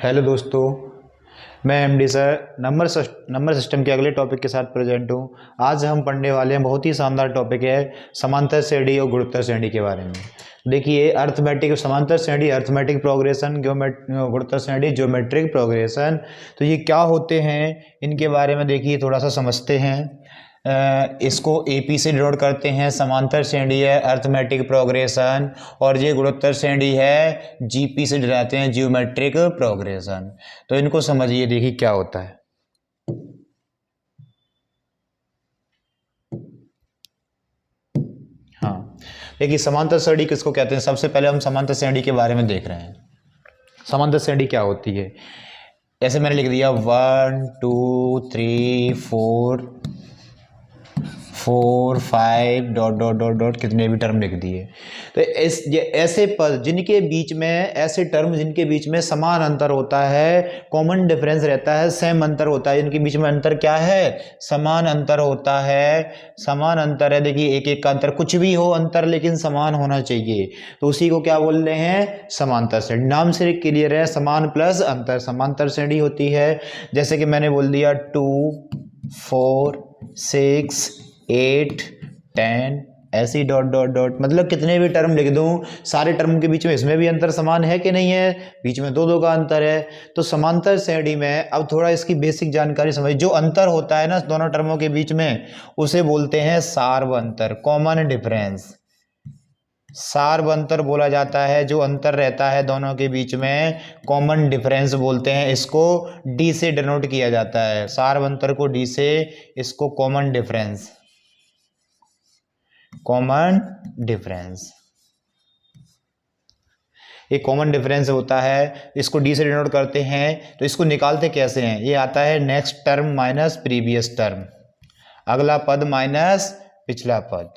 Hello दोस्तों, मैं MD sir number system के अगले टॉपिक के साथ प्रेजेंट हूँ। आज हम पढ़ने वाले हैं, बहुत ही शानदार टॉपिक है समांतर श्रेणी और गुणोत्तर श्रेणी के बारे में। देखिए, अर्थमेटिक समांतर श्रेणी, अर्थमेटिक प्रोग्रेशन, गुणोत्तर श्रेणी ज्योमेट्रिक प्रोग्रेशन। तो ये क्या होते हैं, इनके बारे में देखिए थोड़ा सा समझते हैं। इसको एपी से डिनोट करते हैं, समांतर श्रेणी है अर्थमेटिक प्रोग्रेशन, और ये गुणोत्तर श्रेणी है जीपी से डराते हैं जियोमेट्रिक प्रोग्रेशन। तो इनको समझिए, देखिए क्या होता है। हाँ, देखिए समांतर श्रेणी किसको कहते हैं। सबसे पहले हम समांतर श्रेणी के बारे में देख रहे हैं। समांतर श्रेणी क्या होती है, ऐसे मैंने लिख दिया 1 2 3 4 4 5 डॉट डॉट डॉट डॉट कितने भी टर्म लिख दिए। तो ऐसे पद जिनके बीच में, ऐसे टर्म जिनके बीच में समान अंतर होता है, कॉमन डिफरेंस रहता है, सेम अंतर होता है। इनके बीच में अंतर क्या है, समान अंतर होता है। समान अंतर है, देखिए एक एक का अंतर, कुछ भी हो अंतर लेकिन समान होना चाहिए, तो उसी को क्या बोल रहे हैं, समांतर श्रेणी। नाम से क्लियर है, समान प्लस अंतर समांतर श्रेणी होती है। जैसे कि मैंने बोल दिया 2 4 6 8 10 ऐसी डॉट डॉट डॉट, मतलब कितने भी टर्म लिख दूं, सारे टर्म के बीच में इसमें भी अंतर समान है कि नहीं है, बीच में दो दो का अंतर है। तो समांतर श्रेणी में अब थोड़ा इसकी बेसिक जानकारी समझ, जो अंतर होता है ना दोनों टर्मों के बीच में, उसे बोलते हैं सार्व अंतर, कॉमन डिफरेंस। सार्व अंतर बोला जाता है, जो अंतर रहता है दोनों के बीच में, कॉमन डिफरेंस बोलते हैं। इसको डी से डिनोट किया जाता है, सार्व अंतर को डी से, इसको कॉमन डिफरेंस, कॉमन डिफरेंस, ये कॉमन डिफरेंस होता है। इसको डी से डिनोट करते हैं। तो इसको निकालते कैसे हैं, ये आता है next term minus previous term, अगला पद माइनस पिछला पद,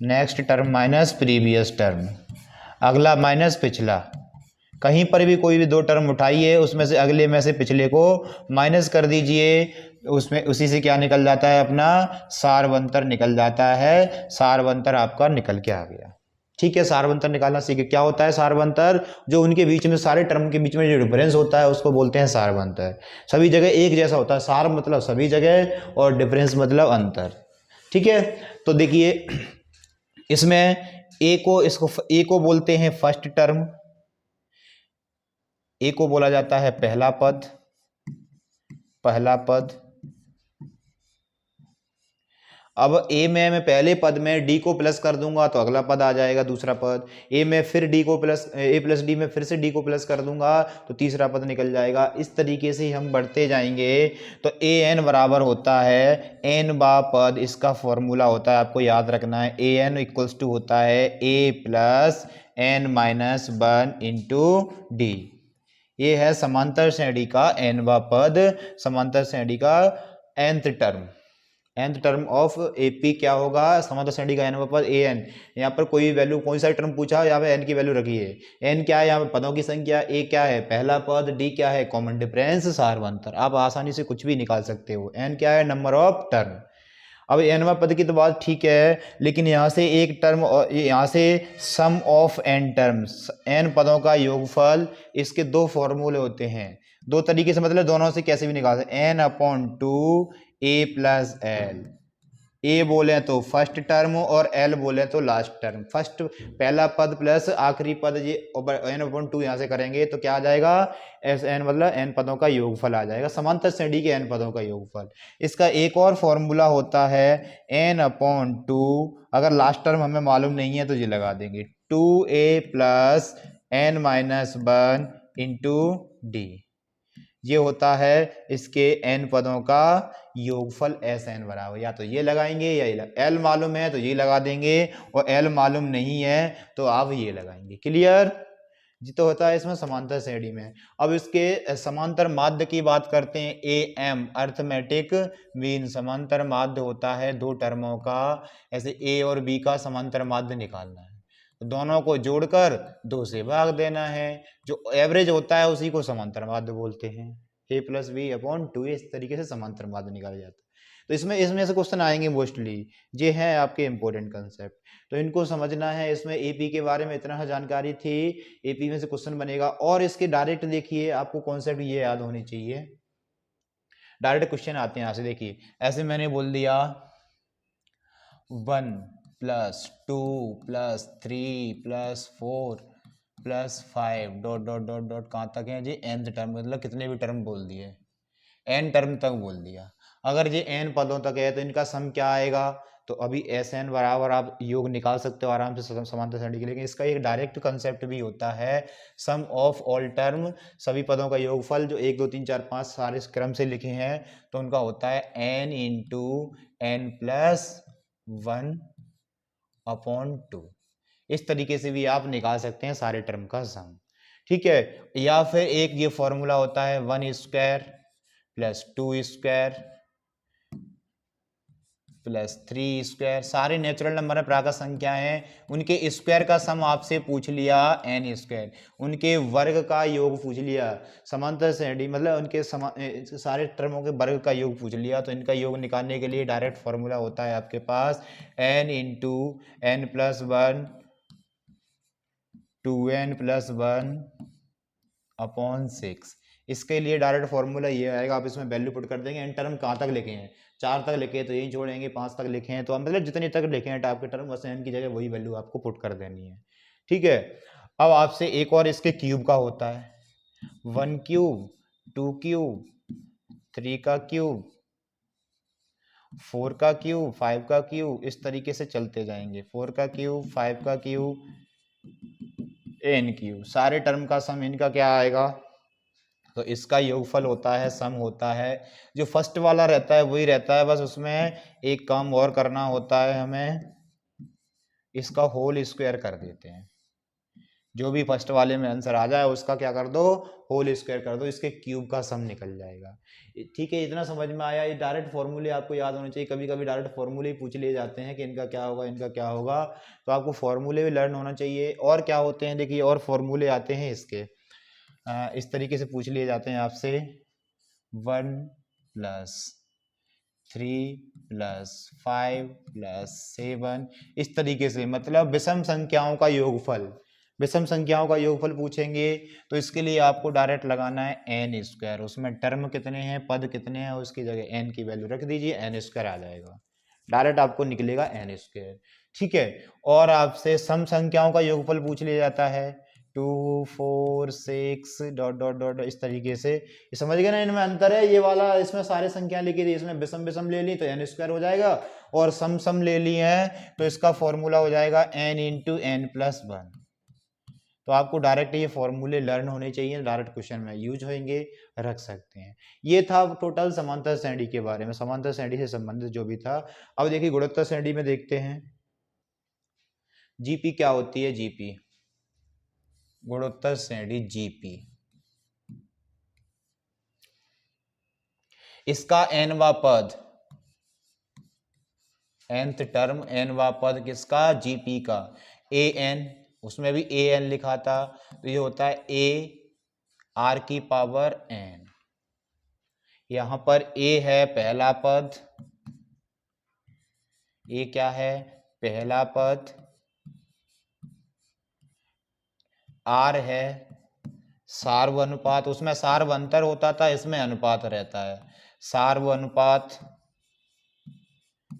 next term minus previous term, अगला माइनस पिछला। कहीं पर भी कोई भी दो टर्म उठाइए, उसमें से अगले में से पिछले को माइनस कर दीजिए, उसमें उसी से क्या निकल जाता है, अपना सार्वंतर निकल जाता है। सार्वंतर आपका निकल के आ गया। ठीक है, सार्वंतर निकालना सीखे। क्या होता है सार्वंतर, जो उनके बीच में, सारे टर्म के बीच में जो डिफरेंस होता है उसको बोलते हैं सार्वंतर। सभी जगह एक जैसा होता है, सार मतलब सभी जगह और डिफरेंस मतलब अंतर। ठीक है, तो देखिए इसमें ए को बोलते हैं फर्स्ट टर्म, ए को बोला जाता है पहला पद, पहला पद। अब ए में मैं पहले पद में डी को प्लस कर दूंगा तो अगला पद आ जाएगा, दूसरा पद। ए में फिर डी को प्लस, ए प्लस डी में फिर से डी को प्लस कर दूंगा तो तीसरा पद निकल जाएगा। इस तरीके से हम बढ़ते जाएंगे। तो ए एन बराबर होता है एन बा पद, इसका फॉर्मूला होता है, आपको याद रखना है। ए एन इक्वल्स टू होता है A plus N minus 1 into D. ये है समांतर श्रेणी का एनवा पद, समांतर श्रेणी का nth term, nth term of AP क्या होगा, समांतर श्रेणी का एनवा पद ए एन। यहाँ पर कोई वैल्यू, कोई सा टर्म पूछा, यहाँ पे एन की वैल्यू रखी है। एन क्या है, यहाँ पे पदों की संख्या, ए क्या है पहला पद, डी क्या है कॉमन डिफरेंस सार्वंतर। आप आसानी से कुछ भी निकाल सकते हो। एन क्या है, नंबर ऑफ टर्म। अब एनवा पद की तो बात ठीक है, लेकिन यहाँ से एक टर्म, और यहाँ से सम ऑफ एन टर्म्स, एन पदों का योगफल, इसके दो फॉर्मूले होते हैं। दो तरीके से, मतलब दोनों से कैसे भी निकाल सकते, एन अपॉन 2 ए प्लस एल। ए बोले तो फर्स्ट टर्म और एल बोले तो लास्ट टर्म। फर्स्ट पहला पद प्लस आखिरी पद, ये एन अपॉन 2 यहाँ से करेंगे तो क्या आ जाएगा, एस एन मतलब एन पदों का योगफल आ जाएगा, समांतर श्रेणी के एन पदों का योगफल। इसका एक और फॉर्मूला होता है एन अपॉन 2, अगर लास्ट टर्म हमें मालूम नहीं है तो ये लगा देंगे 2a plus N minus 1 into D. ये होता है इसके एन पदों का योगफल एस एन बराबर, या तो ये लगाएंगे या ये एल मालूम है तो ये लगा देंगे, और एल मालूम नहीं है तो आप ये लगाएंगे। क्लियर जी। तो होता है इसमें समांतर श्रेणी में। अब इसके समांतर माध्य की बात करते हैं। ए एम अर्थमेटिक मीन, समांतर माध्य होता है दो टर्मों का, ऐसे ए और बी का समांतर माध्य निकालना है, तो दोनों को जोड़कर 2 से भाग देना है। जो एवरेज होता है उसी को समांतर माध्य बोलते हैं। ए प्लस बी अपॉन 2, इस तरीके से समांतर माध्य निकाला जाता है। तो इसमें इसमें से क्वेश्चन आएंगे मोस्टली, ये हैं आपके इंपॉर्टेंट कंसेप्ट, तो इनको समझना है। इसमें एपी के बारे में इतना जानकारी थी, एपी में से क्वेश्चन बनेगा। और इसके डायरेक्ट देखिए आपको कॉन्सेप्ट ये याद होनी चाहिए, डायरेक्ट क्वेश्चन आते हैं यहाँ से। देखिए ऐसे मैंने बोल दिया 1 + 2 + 3 + 4 + 5 डॉट डॉट डॉट डॉट कहाँ तक है जी, nth टर्म, मतलब कितने भी टर्म बोल दिए, n टर्म तक बोल दिया। अगर ये n पदों तक है तो इनका सम क्या आएगा, तो अभी एस एन बराबर आप योग निकाल सकते हो आराम से समांतर श्रेणी के। लेकिन इसका एक डायरेक्ट कंसेप्ट भी होता है, सम ऑफ ऑल टर्म, सभी पदों का योगफल जो 1 2 3 4 5 सारे क्रम से लिखे हैं, तो उनका होता है n × n + 1/2। इस तरीके से भी आप निकाल सकते हैं सारे टर्म का सम, ठीक है। या फिर एक ये फॉर्मूला होता है 1² + 2² + 3², सारे नेचुरल नंबर में प्राकृत संख्या हैं, उनके स्क्वायर का सम आपसे पूछ लिया n², उनके वर्ग का योग पूछ लिया, समांतर श्रेणी मतलब उनके सारे टर्मों के वर्ग का योग पूछ लिया। तो इनका योग निकालने के लिए डायरेक्ट फॉर्मूला होता है आपके पास n × n + 1 2n + 1/6। इसके लिए डायरेक्ट फॉर्मूला ये आएगा, आप इसमें वैल्यू पुट कर देंगे। एन टर्म कहाँ तक लिखे हैं, 4 तक लिखे हैं तो यही छोड़ेंगे, 5 तक लिखे हैं तो मतलब जितने तक लिखे हैं टाइप के टर्म, बस एन की जगह वही वैल्यू आपको पुट कर देनी है, ठीक है। अब आपसे एक और इसके क्यूब का होता है, 1³ 2³ 3 का क्यूब 4 का क्यूब 5 का क्यूब, इस तरीके से चलते जाएंगे, 4 का क्यूब 5 का क्यूब n³, सारे टर्म का सम इनका क्या आएगा, तो इसका योगफल होता है, सम होता है। जो फर्स्ट वाला रहता है वही रहता है, बस उसमें एक काम और करना होता है हमें, इसका होल स्क्वायर कर देते हैं। जो भी फर्स्ट वाले में आंसर आ जाए उसका क्या कर दो, होल स्क्वायर कर दो, इसके क्यूब का सम निकल जाएगा, ठीक है। इतना समझ में आया। ये डायरेक्ट फॉर्मूले आपको याद होने चाहिए, कभी कभी डायरेक्ट फॉर्मूले ही पूछ लिए जाते हैं कि इनका क्या होगा, इनका क्या होगा, तो आपको फॉर्मूले भी लर्न होना चाहिए। और क्या होते हैं देखिए, और फॉर्मूले आते हैं इसके, इस तरीके से पूछ लिए जाते हैं आपसे 1 + 3 + 5 + 7, इस तरीके से, मतलब विषम संख्याओं का योगफल, विषम संख्याओं का योगफल पूछेंगे तो इसके लिए आपको डायरेक्ट लगाना है n², उसमें टर्म कितने हैं, पद कितने हैं, उसकी जगह n की वैल्यू रख दीजिए, n² आ जाएगा, डायरेक्ट आपको निकलेगा n², ठीक है। और आपसे सम संख्याओं का योगफल पूछ लिया जाता है 2 4 6 डॉट डॉट डॉट, इस तरीके से। ये समझ गए ना, इनमें अंतर है, ये वाला इसमें सारे संख्या लिखी थी, इसमें विषम विषम ले ली तो n² हो जाएगा, और सम सम ले ली है तो इसका फॉर्मूला हो जाएगा n × n + 1। तो आपको डायरेक्ट ये फॉर्मूले लर्न होने चाहिए, डायरेक्ट क्वेश्चन में यूज होंगे, रख सकते हैं। ये था टोटल समांतर श्रेणी के बारे में, समांतर श्रेणी से संबंधित जो भी था। अब देखिए गुणोत्तर श्रेणी में देखते हैं जीपी क्या होती है, जीपी गुणोत्तर श्रेणी जीपी, इसका nवा पद, nth टर्म nवा पद किसका, जीपी का, an, उसमें भी an लिखा था, तो ये होता है a⁴n। यहां पर a है पहला पद, a क्या है, पहला पद, r है सार्व अनुपात, उसमें सार्व अंतर होता था, इसमें अनुपात रहता है, सार्व अनुपात,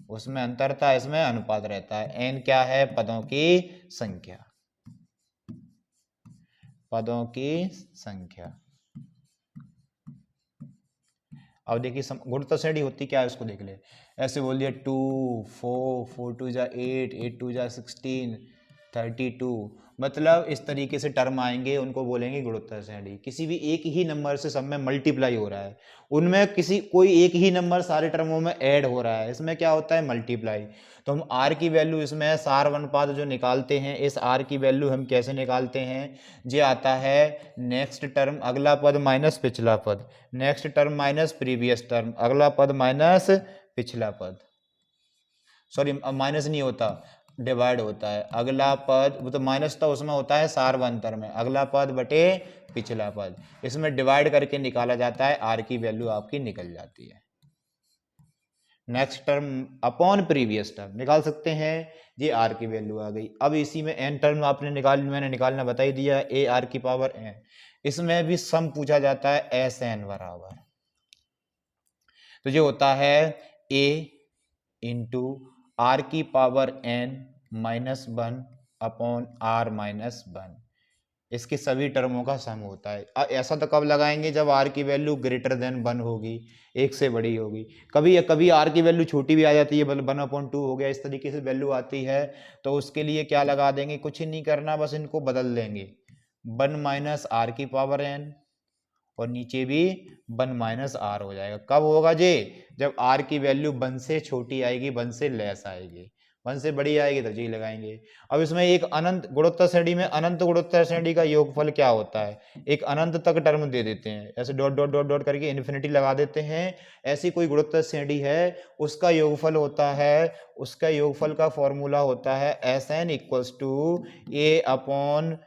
उसमें अंतर था, इसमें अनुपात रहता है। n क्या है, पदों की संख्या, पदों की संख्या। अब देखिए गुणोत्तर श्रेणी होती क्या है, उसको देख ले, ऐसे बोल दिया 2 4 4 2 = 8 8 2 = 16 32, मतलब इस तरीके से टर्म आएंगे, उनको बोलेंगे गुणोत्तर श्रेणी। किसी भी एक ही नंबर से सब में मल्टीप्लाई हो रहा है, उनमें कोई एक ही नंबर सारे टर्मों में ऐड हो रहा है, इसमें क्या होता है, मल्टीप्लाई। तो हम r की वैल्यू इसमें सार्व अनुपात जो निकालते हैं, इस r की वैल्यू हम कैसे निकालते हैं, ये आता है नेक्स्ट टर्म अगला पद माइनस पिछला पद, next term minus previous term, अगला पद माइनस पिछला पद, सॉरी माइनस नहीं होता, डिवाइड होता है, अगला पद, वो तो माइनस था उसमें होता है सार्व अंतर में, अगला पद बटे पिछला पद, इसमें डिवाइड करके निकाला जाता है, r की वैल्यू आपकी निकल जाती है, next term upon previous term निकाल सकते हैं। ये आर की वैल्यू आ गई। अब इसी में एन टर्म आपने मैंने निकालना बता ही दिया, ए आर की पावर एन। इसमें भी सम पूछा जाता है एस एन बराबर, तो ये होता है ए इंटू आर की power n minus one upon r minus one. इसके सभी टर्मों का सम होता है। ऐसा तो कब लगाएंगे जब आर की वैल्यू ग्रेटर देन वन होगी, एक से बड़ी होगी। कभी कभी आर की वैल्यू छोटी भी आ जाती है, मतलब 1/2 हो गया, इस तरीके से वैल्यू आती है, तो उसके लिए क्या लगा देंगे, कुछ ही नहीं करना, बस इनको बदल देंगे। 1 माइनस आर की पावर एन और नीचे भी 1 माइनस आर हो जाएगा। कब होगा ये, जब आर की वैल्यू 1 से छोटी आएगी, 1 से लेस आएगी, 1 से बड़ी आएगी तो जी लगाएंगे। अब इसमें एक अनंत गुणोत्तर श्रेणी में अनंत गुणोत्तर श्रेणी का योगफल क्या होता है, एक अनंत तक टर्म दे देते हैं, ऐसे डॉट डॉट डॉट डॉट करके इन्फिनिटी लगा देते हैं। ऐसी कोई गुणोत्तर श्रेणी है, उसका योगफल होता है, उसका योगफल का फॉर्मूला होता है s n equals to a upon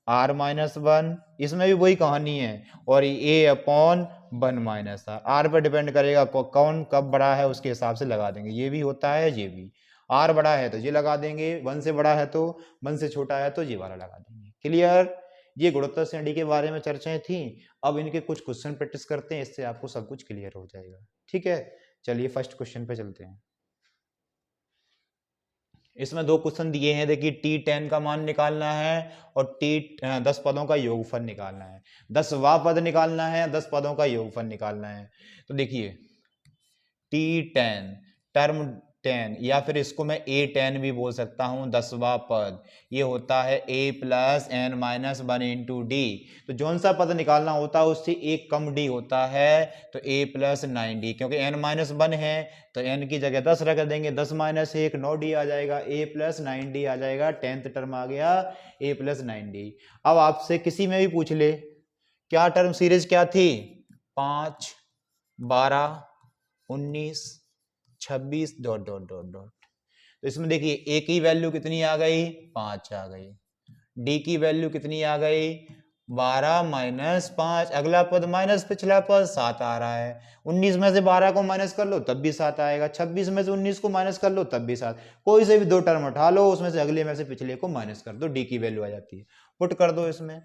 r minus one. इसमें भी वही कहानी है, और ए अपॉन 1 माइनस आर पर डिपेंड करेगा कौन कब बड़ा है, उसके हिसाब से लगा देंगे। ये भी होता है, ये भी। आर बड़ा है तो ये लगा देंगे, 1 से बड़ा है तो, 1 से छोटा है तो ये वाला लगा देंगे। क्लियर। ये गुणोत्तर श्रेणी के बारे में चर्चाएं थी। अब इनके कुछ क्वेश्चन प्रैक्टिस करते हैं, इससे आपको सब कुछ क्लियर हो जाएगा। ठीक है, चलिए फर्स्ट क्वेश्चन पे चलते हैं। इसमें 2 क्वेश्चन दिए हैं, देखिए T10 का मान निकालना है और 10 पदों का योगफल निकालना है। 10वां पद निकालना है, 10 पदों का योगफल निकालना है। तो देखिए T10 टर्म 10, या फिर इसको मैं A10 भी बोल सकता हूं, 10वां पद, ये होता है A plus N minus one into d. तो जौन सा पद निकालना होता है उससे एक कम डी होता है, तो A प्लस 9D, क्योंकि n माइनस वन है तो n की जगह 10 रख देंगे, 10 माइनस 1 9D आ जाएगा, A प्लस 9D आ जाएगा। 10th टर्म आ गया A प्लस 9D। अब आपसे किसी में भी पूछ ले क्या टर्म सीरीज क्या थी, 5 12 19 26 डॉट डॉट डॉट डॉट। तो इसमें देखिए ए की वैल्यू कितनी आ गई, 5 आ गई, डी की वैल्यू कितनी आ गई, 12 माइनस 5, अगला पद माइनस पिछला पद 7 आ रहा है। 19 में से 12 को माइनस कर लो तब भी 7 आएगा, 26 में से 19 को माइनस कर लो तब भी 7। कोई से भी 2 टर्म उठा लो, उसमें से अगले में से पिछले को माइनस कर दो, डी की वैल्यू आ जाती है। पुट कर दो इसमें,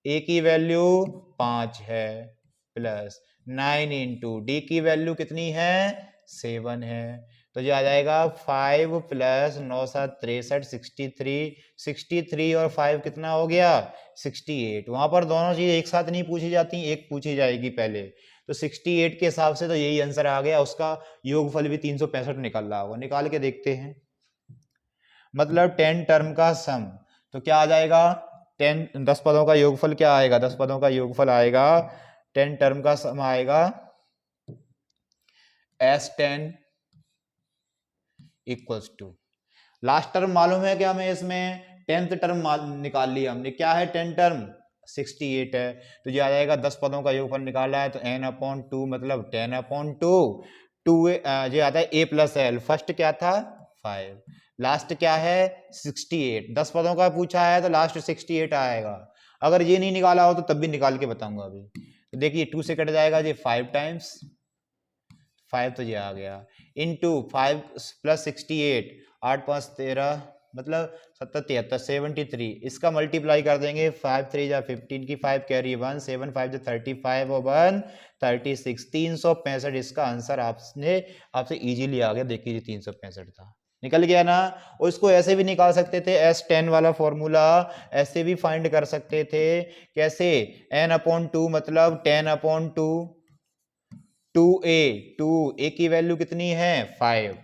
ए की वैल्यू 5 है प्लस 9 इंटू डी की वैल्यू कितनी है, 7 है, तो ये आ जाएगा 5 प्लस 9 7 63 63 और 5 कितना हो गया 68। वहां पर दोनों चीज एक साथ नहीं पूछी जाती, एक पूछी जाएगी पहले। तो 68 के हिसाब से तो यही आंसर आ गया, उसका योगफल भी 365 निकल रहा होगा। निकाल के देखते हैं, मतलब 10 टर्म का सम, तो क्या आ जाएगा, 10 पदों का योगफल क्या आएगा, 10 पदों का योगफल आएगा, 10 टर्म का सम आएगा S10 equals to, last term मालूम है क्या हमें, इसमें 10th टर्म निकाल लिया हमने, क्या है 10 टर्म 68 है, तो ये आ जाएगा 10 पदों का योगफल निकाला है तो n/2 मतलब 10/2, ये आता है a प्लस एल। फर्स्ट क्या था 5, लास्ट क्या है 68, 10 पदों का पूछा है तो लास्ट 68 आएगा। अगर ये नहीं निकाला हो तो तब भी निकाल के बताऊंगा अभी। तो देखिए 2 से कट जाएगा, ये 5 टाइम्स 5 तो ये आ गया, इंटू 5 प्लस 68, 8 5 13 मतलब 70 73 73, इसका मल्टीप्लाई कर देंगे, 5 3 जा 15 की 5 कैरी 1 7 5 जा 35 और 1 36, 365। इसका आंसर आपसे इजीली आ गया, देखिए 365 था, निकल गया ना। और इसको ऐसे भी निकाल सकते थे, S10 वाला फॉर्मूला ऐसे भी फाइंड कर सकते थे, कैसे, n/2 मतलब 10/2, 2a की वैल्यू कितनी है 5,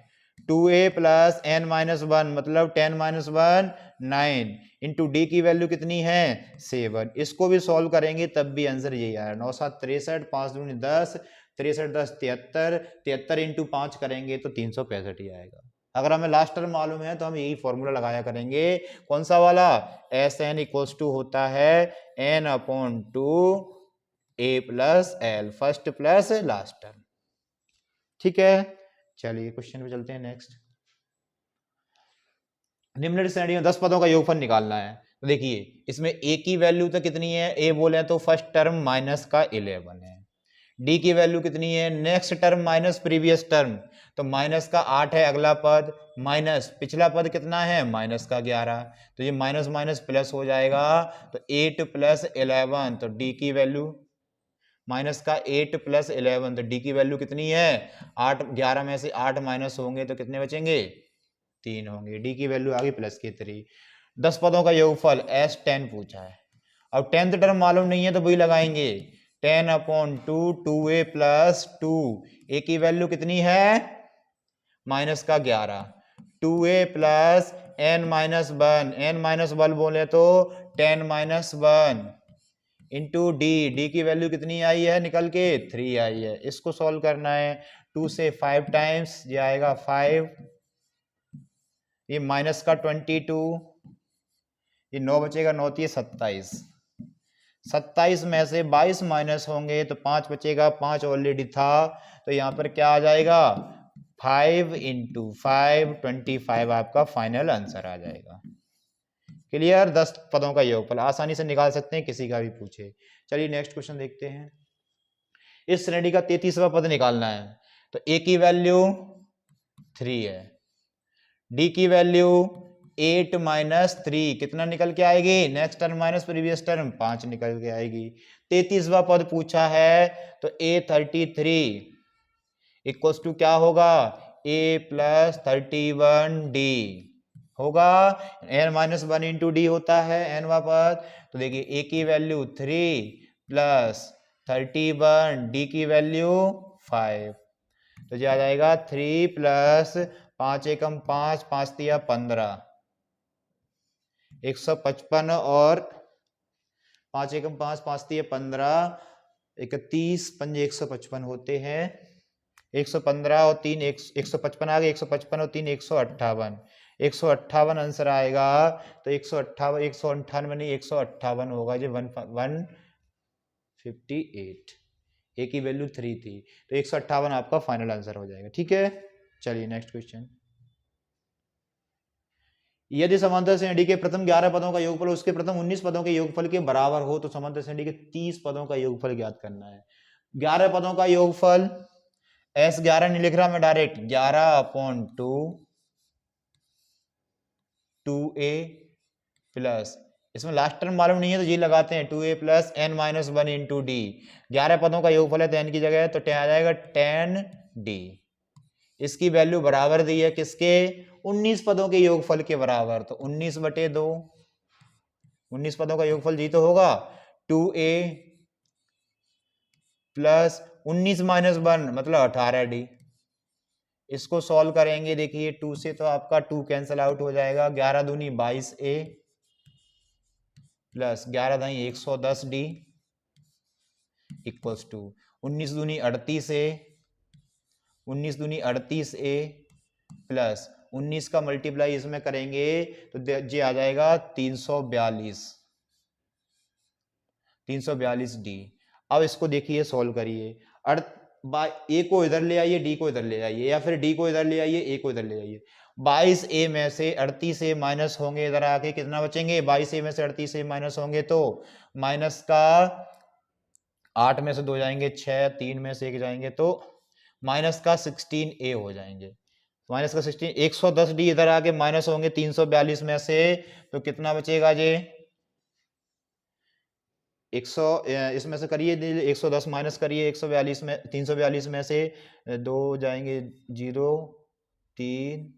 2a plus n minus one मतलब 10 माइनस 1 9, इंटू डी की वैल्यू कितनी है 7। इसको भी सॉल्व करेंगे तब भी आंसर यही आया, 9 7 63, 5 दूनी 10, 63 10 73, 73 इंटू 5 करेंगे तो 365 ही आएगा। अगर हमें लास्ट टर्म मालूम है तो हम यही फॉर्मूला लगाया करेंगे, कौन सा वाला, Sn इक्वल्स टू होता है n/2 a plus L, first plus last term. ठीक है, चलिए क्वेश्चन पे चलते हैं नेक्स्ट। निम्नलिखित श्रेणी में 10 पदों का योगफल निकालना है। तो देखिए इसमें a की वैल्यू तो कितनी है, a बोले तो फर्स्ट टर्म माइनस का 11 है, डी की वैल्यू कितनी है, next term minus previous term, तो माइनस का 8 है अगला पद, माइनस पिछला पद कितना है माइनस का 11, तो ये माइनस माइनस प्लस हो जाएगा, तो 8 प्लस 11, तो डी की वैल्यू माइनस का 8 प्लस 11, तो डी की वैल्यू कितनी है 8, 11 में से 8 माइनस होंगे तो कितने बचेंगे 3 होंगे, डी की वैल्यू आ गई प्लस की 3। 10 पदों का योगफल S10 पूछा है। अब 10th टर्म मालूम नहीं है तो वही लगाएंगे, 10/2 2a प्लस 2, ए की वैल्यू कितनी है माइनस का 11, 2a plus n minus 1, n minus 1 बोले तो 10 माइनस 1 इंटू डी, डी की वैल्यू कितनी आई है निकल के 3 आई है। इसको सॉल्व करना है, 2 से 5 टाइम्स ये आएगा 5, ये माइनस का 22, ये 9 बचेगा, 9 ये 27, 27 में से 22 माइनस होंगे तो 5 बचेगा, 5 ऑलरेडी था, तो यहाँ पर क्या आ जाएगा 5 इंटू 5 25 आपका फाइनल आंसर आ जाएगा। क्लियर, 10 पदों का योगफल आसानी से निकाल सकते हैं, किसी का भी पूछे। चलिए नेक्स्ट क्वेश्चन देखते हैं। इस श्रेणी का 33वां पद निकालना है, तो ए की वैल्यू 3 है, डी की वैल्यू 8 माइनस 3 कितना निकल के आएगी, next term minus previous term 5 निकल के आएगी। 33वां पद पूछा है, तो A33 इक्वल्स टू क्या होगा, A प्लस 31D होगा, n माइनस 1 इंटू डी होता है nवा पद, तो देखिए A की वैल्यू 3 प्लस 31, डी की वैल्यू 5, तो ये आ जाएगा 3 प्लस 5 एकम 5, 5 तिया 15, 155 और 5 एकम 5, 5 तिया 15, 31 पंजे 155 होते हैं, 115 और 3 155 आ गए, 155 और 3 158, 158 आंसर आएगा, तो 158 198 नहीं 158 होगा, जो 158, ए की वैल्यू 3 थी, तो 158 आपका फाइनल आंसर हो जाएगा। ठीक है, चलिए नेक्स्ट क्वेश्चन। यदि समांतर श्रेणी के प्रथम 11 पदों का योगफल उसके प्रथम 19 पदों के योगफल के बराबर हो तो समांतर श्रेणी के 30 पदों का योगफल ज्ञात करना है। 11 पदों का योगफल S11 नहीं लिख रहा मैं डायरेक्ट, 11/2 2a प्लस, इसमें लास्ट टर्म मालूम नहीं है तो ये लगाते हैं 2a plus n minus 1 into D, 11 पदों का योगफल है तो n की जगह है, तो आ जाएगा 10d, इसकी वैल्यू बराबर दी है किसके 19 पदों के योगफल के बराबर, तो 19/2, 19 पदों का योगफल जी तो होगा 2a प्लस 19 माइनस 1 मतलब 18d, इसको सॉल्व करेंगे, देखिए 2 से तो आपका 2 कैंसिल आउट हो जाएगा, 11 दूनी 22a plus 11 Dai 110d equals to 19 दूनी 38a, 19 दूनी 38a प्लस 19 का मल्टीप्लाई इसमें करेंगे तो ये आ जाएगा 342d। अब इसको देखिए सॉल्व करिए, ए को इधर ले आइए, डी को इधर ले आइए, या फिर डी को इधर ले आइए, ए को इधर ले आइए। 22a में से 38a माइनस होंगे, इधर आके कितना बचेंगे, 22a में से 38a माइनस होंगे तो माइनस का 8 में से 2 जाएंगे 6, 3 में से 1 जाएंगे तो माइनस का 16a हो जाएंगे, माइनस का 16, 110d इधर आके माइनस होंगे 342 में से, तो कितना बचेगा ये 100, इसमें से करिए 110 माइनस करिए 142 में, 342 में से 2 जाएंगे 0 3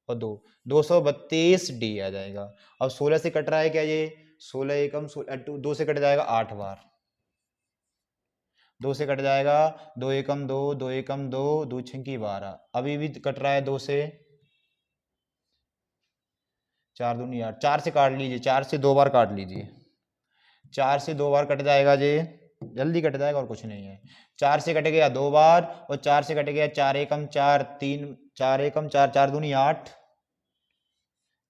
और 2, 232d आ जाएगा। अब 16 से कट रहा है क्या, ये 16 एकम 2 से कट जाएगा 8 बार, 2 से कट जाएगा 2 एकम 2, 2 एकम 2, 2 छिंकी 12, अभी भी कट रहा है 2 से, 4 दूनी 8, 4 से काट लीजिए, 4 से 2 बार काट लीजिए, 4 से 2 बार कट जाएगा जी, जल्दी कट जाएगा और कुछ नहीं है। 4 से कट गया 2 बार और 4 से कट गया 4 एकम 4, 3 4 एकम 4, 4 दूनी 8,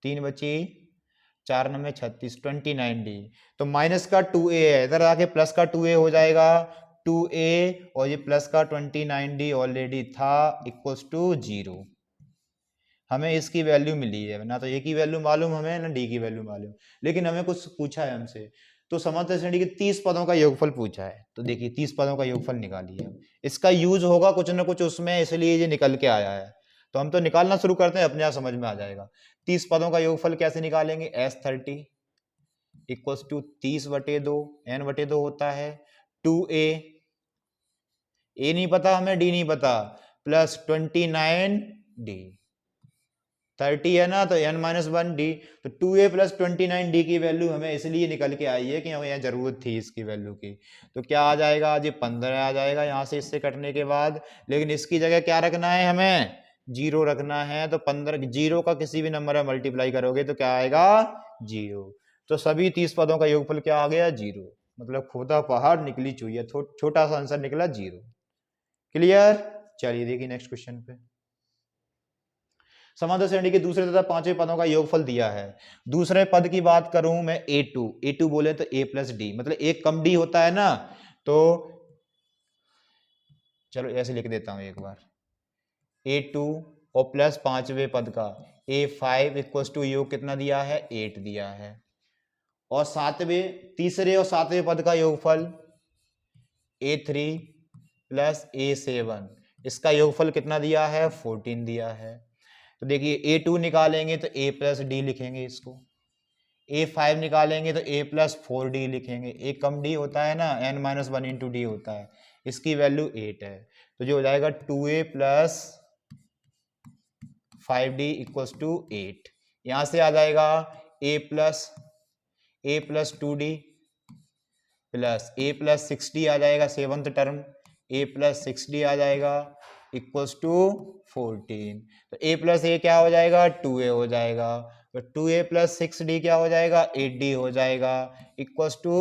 3 बची 4 9 36, 29d, तो माइनस का 2a है, इधर आके प्लस का 2a हो जाएगा, 2a और ये प्लस का 29d ऑलरेडी था इक्वल्स टू 0। हमें इसकी वैल्यू मिली है, ना तो ए की वैल्यू मालूम हमें ना डी की वैल्यू मालूम, लेकिन हमें कुछ पूछा है हमसे, तो समांतर श्रेणी के 30 पदों का योगफल पूछा है। तो देखिए 30 पदों का योगफल निकालिए। इसका यूज होगा कुछ ना कुछ उसमें, इसलिए ये निकल के आया है। तो हम तो निकालना शुरू करते हैं, अपने आप समझ में आ जाएगा। 30 पदों का योगफल कैसे निकालेंगे? S30 इक्वल्स टू 30/2, n/2 होता है 2a, a नहीं पता हमें, d नहीं पता, प्लस 29d। 30 है ना, तो n-1d, तो 2a प्लस 29d की वैल्यू हमें इसलिए निकल के आई है कि हमें यहाँ जरूरत थी इसकी वैल्यू की। तो क्या आ जाएगा जी? 15 आ जाएगा यहाँ से, इससे कटने के बाद। लेकिन इसकी जगह क्या रखना है हमें? 0 रखना है। तो 15 0 का किसी भी नंबर में मल्टीप्लाई करोगे तो क्या आएगा? 0। तो सभी 30 पदों का योगफल क्या आ गया? 0। मतलब खोदा पहाड़ निकली चुहिया, छोटा सा आंसर निकला 0। क्लियर? चलिए देखिए नेक्स्ट क्वेश्चन पे। समांतर श्रेणी के दूसरे तथा पांचवें पदों का योगफल दिया है। दूसरे पद की बात करूं मैं, a2 बोले तो a प्लस डी, मतलब एक कम d होता है ना, तो चलो ऐसे लिख देता हूं एक बार, a2 और प्लस पांचवें पद का a5 इक्वल टू योग कितना दिया है? 8 दिया है। और तीसरे और सातवें पद का योगफल a3 प्लस a7, इसका योगफल कितना दिया है? 14 दिया है। तो देखिए a2 निकालेंगे तो a प्लस डी लिखेंगे इसको, a5 निकालेंगे तो a प्लस 4d लिखेंगे। एक कम d होता है ना, n-1 इंटू डी होता है, इसकी वैल्यू 8 है। तो जो हो जाएगा 2a plus 5d equals to 8। यहां से आ जाएगा a plus 2d plus a plus 6d आ जाएगा, seventh term a plus 6d आ जाएगा इक्वल्स टू 14। तो a प्लस a क्या हो जाएगा? 2a हो जाएगा। तो 2a प्लस 6d क्या हो जाएगा? 8d हो जाएगा इक्वल्स टू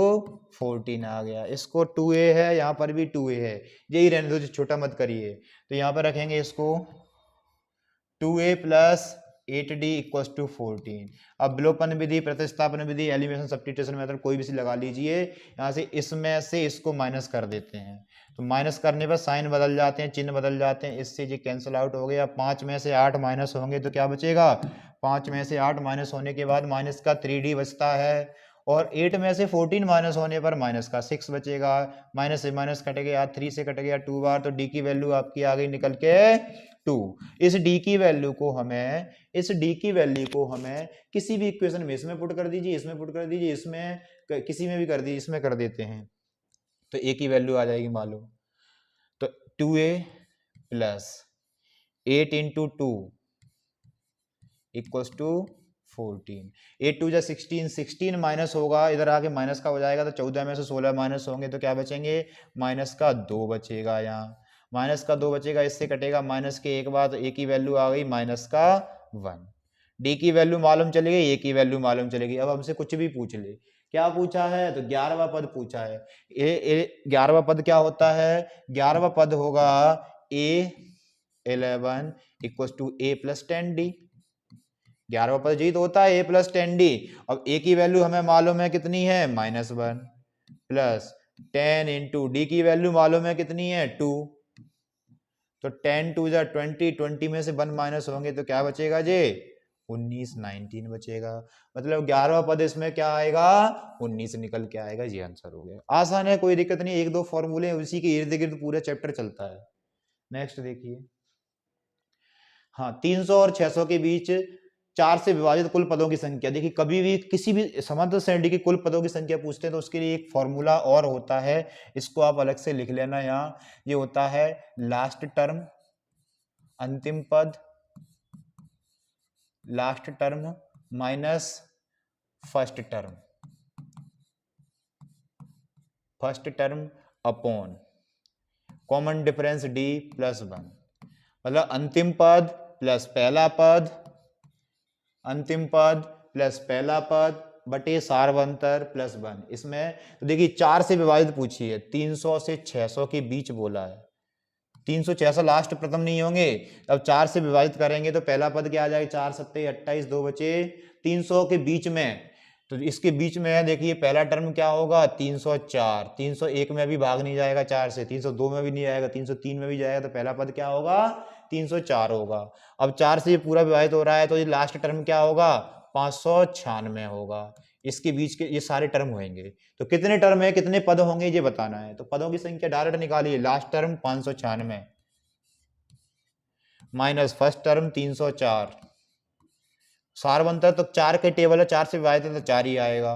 14 आ गया। इसको 2a है, यहाँ पर भी 2a है, यही रहने दो, छोटा मत करिए। तो यहाँ पर रखेंगे इसको 2a plus 8d equals to 14। अब विलोपन विधि, प्रतिस्थापन विधि, एलिमिनेशन सब्स्टिट्यूशन मेथड कोई भी लगा लीजिए। यहाँ से इसमें से इसको माइनस कर देते हैं, तो माइनस करने पर साइन बदल जाते हैं, चिन्ह बदल जाते हैं, इससे ये कैंसिल आउट हो गया। 5 में से 8 माइनस होंगे तो क्या बचेगा? 5 में से 8 माइनस होने के बाद माइनस का 3d बचता है, और 8 में से 14 माइनस होने पर माइनस का 6 बचेगा। माइनस से माइनस कट गया, 3 से कट गया 2 बार, तो d की वैल्यू आपकी आ गई निकल के 2। इस d की वैल्यू को हमें किसी भी इक्वेशन में, इसमें पुट कर दीजिए, इसमें पुट कर दीजिए, इसमें किसी में भी कर दीजिए, इसमें कर देते हैं तो a की वैल्यू आ जाएगी मालूम। तो 2a plus 8 into 2 equals to 14। 8 2 जा 16, 16 माइनस होगा, इधर आके माइनस का हो जाएगा, तो 14 में से 16 माइनस होंगे तो क्या बचेंगे? माइनस का 2 बचेगा। यहाँ माइनस का 2 बचेगा, इससे कटेगा माइनस के एक बार, तो a की वैल्यू आ गई माइनस का 1। d की वैल्यू मालूम चलेगी, a की वैल्यू मालूम चलेगी। अब हमसे कुछ भी पूछ ले, क्या पूछा है? तो 11वां पद पूछा है। 11वां पद क्या होता है? 11वां पद होगा a11 equals to a plus 10d। 11वां पद जी तो होता है a प्लस 10d। अब a की वैल्यू हमें मालूम है कितनी है? -1 प्लस 10 इंटू डी की वैल्यू मालूम है कितनी है? 2। तो 10 2 जा 20, 20 में से 1 माइनस होंगे तो क्या बचेगा जे? 19, 19 बचेगा। मतलब 11वां पद इसमें क्या आएगा? 19 निकल के आएगा। ये आंसर हो गया। आसान है, कोई दिक्कत नहीं, एक दो फॉर्मूले उसी के इर्द गिर्द पूरा चैप्टर चलता है। नेक्स्ट देखिए, हाँ 300 और 600 के बीच 4 से विभाजित कुल पदों की संख्या। देखिए कभी भी किसी भी समांतर श्रेणी की कुल पदों की संख्या पूछते हैं तो उसके लिए एक फॉर्मूला और होता है, इसको आप अलग से लिख लेना। यहाँ ये होता है लास्ट टर्म, अंतिम पद, last term minus first term upon common difference d plus 1। मतलब अंतिम पद प्लस पहला पद, अंतिम पद प्लस पहला पद बटे सार्वंतर प्लस 1। इसमें तो देखिए 4 से विभाजित पूछी है, 300 से 600 के बीच बोला है। 300 600 लास्ट प्रथम नहीं होंगे। अब 4 से विभाजित करेंगे तो पहला पद क्या आ जाएगा? 4 सत्ते 28, 2 बचे 300 के बीच में। तो इसके बीच में है, देखिए पहला टर्म क्या होगा? 304। 301 में भी भाग नहीं जाएगा 4 से, 302 में भी नहीं आएगा, 303 में भी जाएगा, तो पहला पद क्या होगा? 304 होगा। अब 4 से ये पूरा विभाजित हो रहा है तो ये लास्ट टर्म क्या होगा? 596 होगा। इसके बीच के ये सारे टर्म होंगे। तो कितने टर्म है, कितने पद होंगे ये बताना है। तो पदों की संख्या डायरेक्ट निकालिए। Last term 596 minus first term 304, सार बनता है तो 4 के टेबल है, 4 से विभाजित है तो 4 ही आएगा,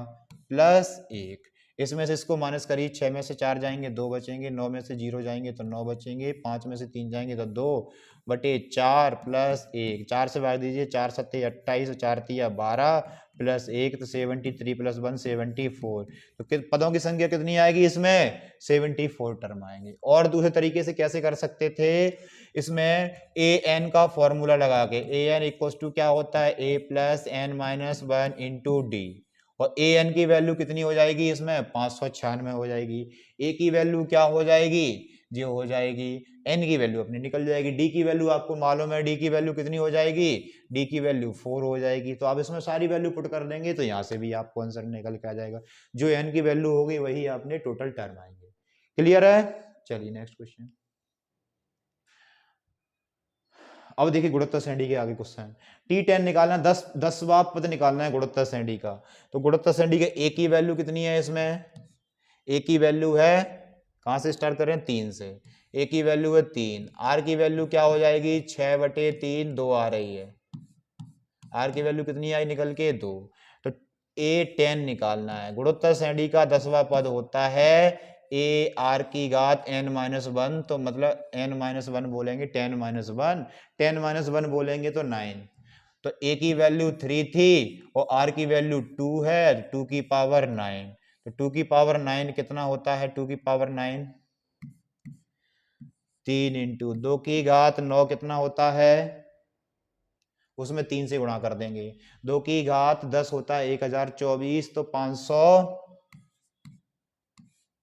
प्लस 1। इसमें से इसको माइनस करिए, 6 में से 4 जाएंगे 2 बचेंगे, 9 में से 0 जाएंगे तो 9 बचेंगे, 5 में से 3 जाएंगे तो 2/4 प्लस 1, 4 से भाग दीजिए, 4 सत्ते 28 और 4 तिया 12 प्लस 1 तो 73 प्लस 1 74। तो पदों की संख्या कितनी आएगी इसमें, 74 टर्म आएंगे। और दूसरे तरीके से कैसे कर सकते थे, इसमें ए एन का फॉर्मूला लगा के, ए एन इक्वल टू क्या होता है, A plus N minus 1 into D. और ए एन की वैल्यू कितनी हो जाएगी इसमें, 596 हो जाएगी। ए की वैल्यू क्या हो जाएगी, जो हो जाएगी, एन की वैल्यू अपनी निकल जाएगी। डी की वैल्यू आपको मालूम है, डी की वैल्यू कितनी हो जाएगी, डी की वैल्यू 4 हो जाएगी। तो आप इसमें सारी वैल्यू पुट कर देंगे तो यहाँ से भी आपको आंसर निकल के आ जाएगा। जो एन की वैल्यू होगी वही आपने टोटल टर्म आएंगे। क्लियर है। चलिए नेक्स्ट क्वेश्चन। अब देखिए गुणोत्तर श्रेणी के आगे क्वेश्चन, T10 निकालना, 10वां पद निकालना है गुणोत्तर श्रेणी का। तो गुणोत्तर श्रेणी के ए की वैल्यू कितनी है इसमें, ए की वैल्यू है, कहां से स्टार्ट करें, 3 से। ए की वैल्यू है 3, आर की वैल्यू क्या हो जाएगी, 6/3 2 आ रही है। आर की वैल्यू कितनी आई निकल के, 2। तो A10 निकालना है। गुणोत्तर श्रेणी का 10वां पद होता है ए आर की घात n-1, तो मतलब n-1 बोलेंगे, 10-1, 10-1 बोलेंगे तो 9। तो ए की वैल्यू 3 थी और आर की वैल्यू 2 है, 2 की पावर 9। तो 2 की पावर 9 कितना होता है, 2 की पावर 9 3 इंटू 2 की घात 9 कितना होता है, उसमें 3 से गुणा कर देंगे। 2 की घात 10 होता है 1024, तो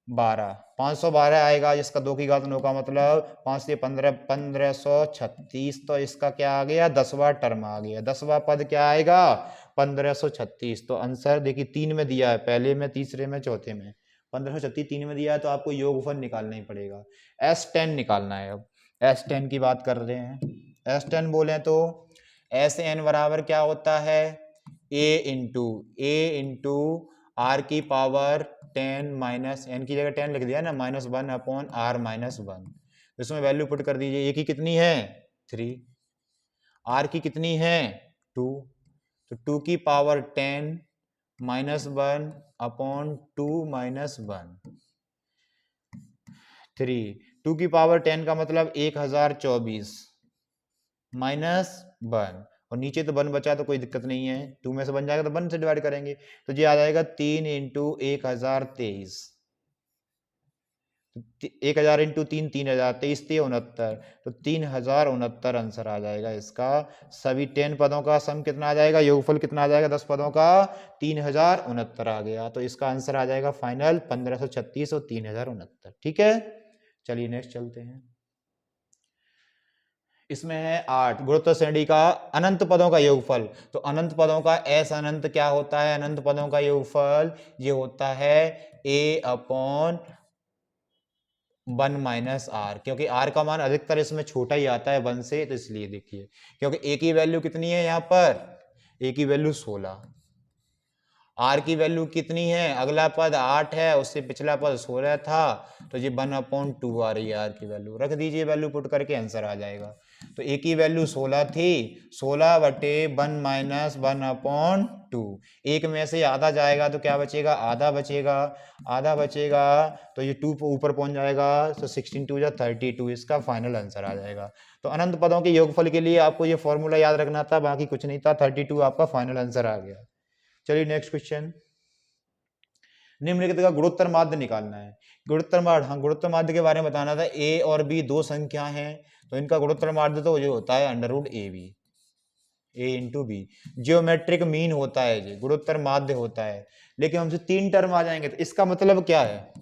512 आएगा, जिसका 2 की घात 9 का मतलब 5 से 15 1536। तो इसका क्या आ गया, 10वां टर्म आ गया। 10वां पद क्या आएगा, 1536। तो आंसर देखिए 3 में दिया है, पहले में, तीसरे में, चौथे में। 1536 3 में दिया है तो आपको योगफल निकालना ही पड़ेगा। S10 निकालना है। अब S10 की बात कर रहे हैं। S10 बोले तो Sn बराबर क्या होता है, a इंटू आर की पावर 10 माइनस एन की जगह 10 लिख दिया ना, -1/r-1। इसमें वैल्यू पुट कर दीजिए। ए की कितनी है, 3, आर की कितनी है, 2। तो 2 की पावर 10 -1/2 -1 3। 2 की पावर 10 का मतलब 1024 -1, और नीचे तो 1 बचा तो कोई दिक्कत नहीं है, 2 में से बन जाएगा तो 1 से डिवाइड करेंगे। तो ये आ जाएगा 3 इंटू 1023, 1000 इंटू 3 3000, 23 69, तो 3069 आंसर आ जाएगा इसका। सभी 10 पदों का सम कितना आ जाएगा, योगफल कितना आ जाएगा 10 पदों का, 3069 आ गया। तो इसका आंसर आ जाएगा फाइनल 1536 और 3069। ठीक है, चलिए नेक्स्ट चलते हैं। इसमें है 8, गुणोत्तर श्रेणी का अनंत पदों का योगफल। तो अनंत पदों का एस अनंत क्या होता है, अनंत पदों का योगफल ये होता है a/1 - क्योंकि r का मान अधिकतर इसमें छोटा ही आता है 1 से, तो इसलिए देखिए, क्योंकि a की वैल्यू कितनी है यहाँ पर, a की वैल्यू 16, r की वैल्यू कितनी है, अगला पद 8 है, उससे पिछला पद 16 था, तो ये 1/2 आ रही है r की वैल्यू। रख दीजिए, वैल्यू पुट करके आंसर आ जाएगा। तो a की वैल्यू 16 थी, 16/1 - 1/2। एक में से आधा जाएगा तो क्या बचेगा, आधा बचेगा, आधा बचेगा तो ये 2 ऊपर पहुंच जाएगा, तो 16 2 32, इसका फाइनल आंसर आ जाएगा। तो अनंत पदों के योगफल के लिए आपको ये फॉर्मूला याद रखना था, बाकी कुछ नहीं था, 32 आपका फाइनल आंसर आ गया। चलिए नेक्स्ट क्वेश्चन, निम्नलिखित का गुणोत्तर माध्य निकालना है। गुणोत्तर माध्य, हाँ गुणोत्तर माध्य के बारे में बताना था। a और b दो संख्या हैं, तो इनका गुणोत्तर माध्य तो जो होता है √ab, a into b. Geometric mean होता है, ये गुणोत्तर माध्य होता है। लेकिन हमसे 3 टर्म आ जाएंगे, तो इसका मतलब क्या है,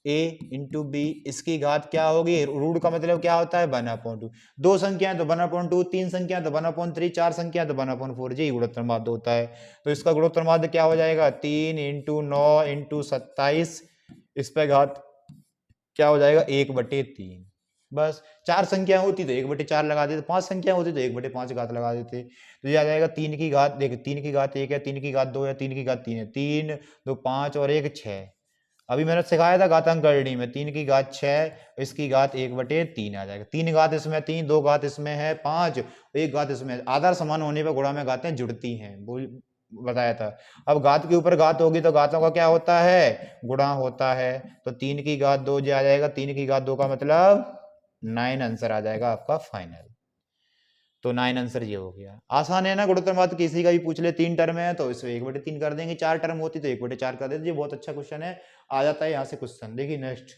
a इंटू बी, इसकी घात क्या होगी, रूट का मतलब क्या होता है 1/2। 2 संख्याएं तो 1/2, 3 संख्या तो 1/3, 4 संख्या तो 1/4, यही गुणोत्तर माध्य होता है। तो इसका गुणोत्तर माध्य क्या हो जाएगा, 3 इंटू 9 इंटू 27, इस पे घात क्या हो जाएगा 1/3। बस 4 संख्या होती तो 1/4 लगा देते, 5 संख्या होती तो 1/5 घात लगा देते। तो ये आ जाएगा 3 की घात, देखिए 3 की घात 1 है, 3 की घात 2 है, 3 की घात 3 है, 3 2 5 और 1 6। अभी मैंने सिखाया था घातांक करनी में, 3 की घात 6, इसकी घात 1/3 आ जाएगा। 3 घात इसमें 3, 2 घात इसमें है 5, 1 घात इसमें। आधार समान होने पर गुणा में घातें जुड़ती हैं, बताया था। अब घात के ऊपर घात होगी तो घातों का क्या होता है, गुणा होता है। तो 3 की घात 2 जो आ जाएगा, 3 की घात 2 का मतलब 9 आंसर आ जाएगा आपका फाइनल। तो 9 आंसर ये हो गया। आसान है ना, गुणोत्तर मात्र किसी का भी पूछ ले, 3 टर्म है तो इसमें 1/3 कर देंगे, 4 टर्म होती तो 1/4 कर देते। ये बहुत अच्छा क्वेश्चन है, आ जाता है यहाँ से क्वेश्चन। देखिए नेक्स्ट,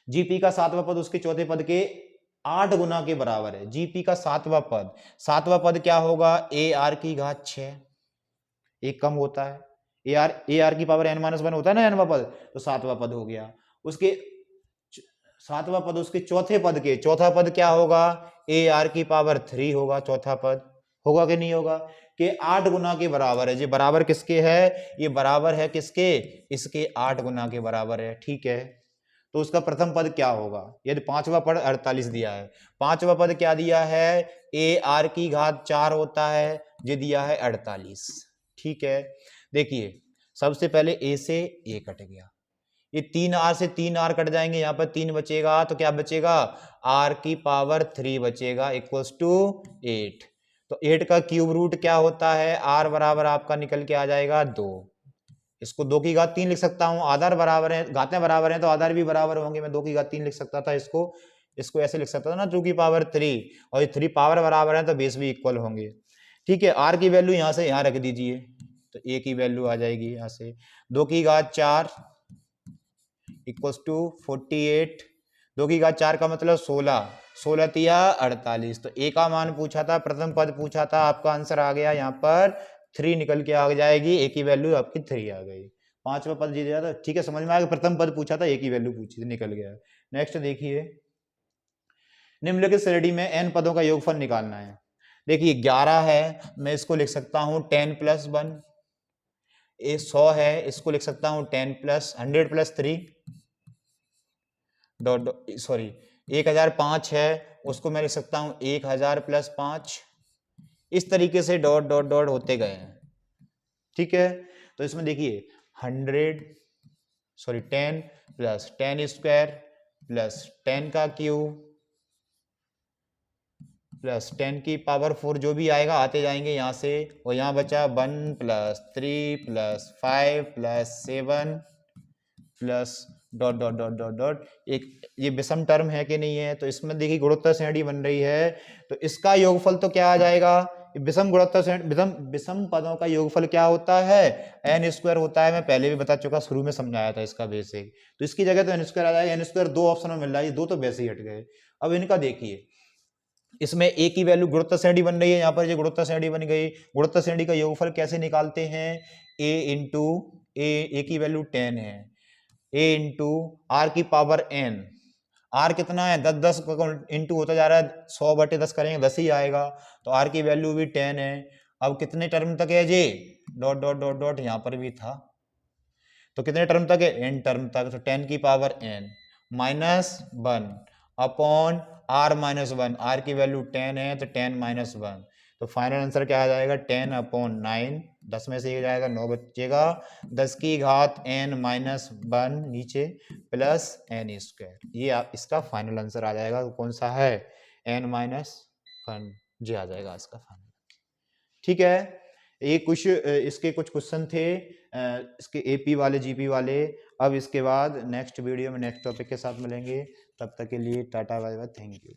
जीपी का 7वां पद उसके चौथे पद के 8 गुना के बराबर है। जीपी का 7वां पद क्या होगा, ए आर की घात 6, एक कम होता है, ए आर की पावर n-1 होता है ना nवां पद, तो 7वां पद हो गया। उसके 7वां पद उसके चौथे पद के, चौथा पद क्या होगा, ए आर की पावर 3 होगा चौथा पद, होगा कि नहीं होगा, कि 8 गुना के बराबर है। ये बराबर किसके है, ये बराबर है किसके, इसके 8 गुना के बराबर है, ठीक है। तो उसका प्रथम पद क्या होगा, यदि 5वां पद 48 दिया है, 5वां पद क्या दिया है, ए आर की घात 4 होता है, ये दिया है 48, ठीक है। देखिए सबसे पहले ए से ए कट गया, ये 3 आर से 3 आर कट जाएंगे, यहाँ पर 3 बचेगा, तो क्या बचेगा, आर की पावर 3 बचेगा इक्वल्स टू 8। तो 8 का क्यूब रूट क्या होता है, आर बराबर आपका निकल के आ जाएगा 2। इसको 2 की घात 3 लिख सकता हूं, आधार बराबर है, घातें बराबर हैं तो आधार भी बराबर होंगे। मैं 2 की घात 3 लिख सकता था, इसको ऐसे लिख सकता था ना, 2 की पावर 3, और ये 3 पावर बराबर है तो बेस भी इक्वल होंगे, ठीक है। आर की वैल्यू यहां से यहां रख दीजिए, तो ए की वैल्यू आ जाएगी यहां से 2 की घात 4 इक्वल्स टू 48, 2 की घात 4 का मतलब 16, 16 तिया 48। तो ए का मान पूछा था, प्रथम पद पूछा था, आपका आंसर आ गया यहाँ पर 3 निकल के आ जाएगी, ए की वैल्यू आपकी 3 आ गई। 5वां पद जीत जाता, ठीक है, समझ में आ गया, प्रथम पद पूछा था, ए की वैल्यू पूछी थी, निकल गया। नेक्स्ट देखिए, निम्नलिखित श्रेणी में n पदों का योगफल निकालना है। देखिए 11 है, मैं इसको लिख सकता हूँ 10 + 1, ये 100 है, इसको लिख सकता हूँ 10 + 100 + 3 डॉट सॉरी 1005 है, उसको मैं लिख सकता हूँ 1000 + 5, इस तरीके से डॉट डॉट डॉट होते गए हैं, ठीक है। तो इसमें देखिए 10 + 10² + 10 का क्यूब प्लस 10 की पावर 4, जो भी आएगा आते जाएंगे यहाँ से, और यहाँ बचा 1 + 3 + 5 + 7 plus dot dot dot dot dot. एक ये विषम टर्म है कि नहीं है, तो इसमें देखिए गुणोत्तर श्रेणी बन रही है, तो इसका योगफल तो क्या आ जाएगा, विषम गुणोत्तर श्रेणी, विषम पदों का योगफल क्या होता है, n² होता है। मैं पहले भी बता चुका, शुरू में समझाया था इसका बेसिक। तो इसकी जगह तो n² आ जाएगा, n² 2 ऑप्शन में मिल रहा है, 2 तो वैसे ही हट गए। अब इनका देखिए, इसमें ए की वैल्यू गुणोत्तर श्रेणी बन रही है, यहाँ पर ये गुणोत्तर श्रेणी बन गई। गुणोत्तर श्रेणी का योगफल कैसे निकालते हैं, ए की वैल्यू 10 है, ए इंटू आर की पावर n, आर कितना है 10, 10 इंटू होता जा रहा है, 100/10 करेंगे 10 ही आएगा, तो आर की वैल्यू भी 10 है। अब कितने टर्म तक है ये, डॉट डॉट डॉट डॉट, यहाँ पर भी था, तो कितने टर्म तक है, n टर्म तक, तो 10 की power n -1 upon r-1, r की वैल्यू 10 है तो 10 - 1, तो फाइनल आंसर क्या आ जाएगा, 10/9, 10 में से 1 जाएगा 9 बचेगा, 10 की घात n-1 नीचे प्लस n², ये इसका फाइनल आंसर आ जाएगा। कौन सा है, n-1 जी आ जाएगा इसका फाइनल, ठीक है। ये कुछ इसके कुछ क्वेश्चन थे, इसके एपी वाले जीपी वाले। अब इसके बाद नेक्स्ट वीडियो में नेक्स्ट टॉपिक के साथ मिलेंगे, तब तक के लिए tata bye bye, thank you.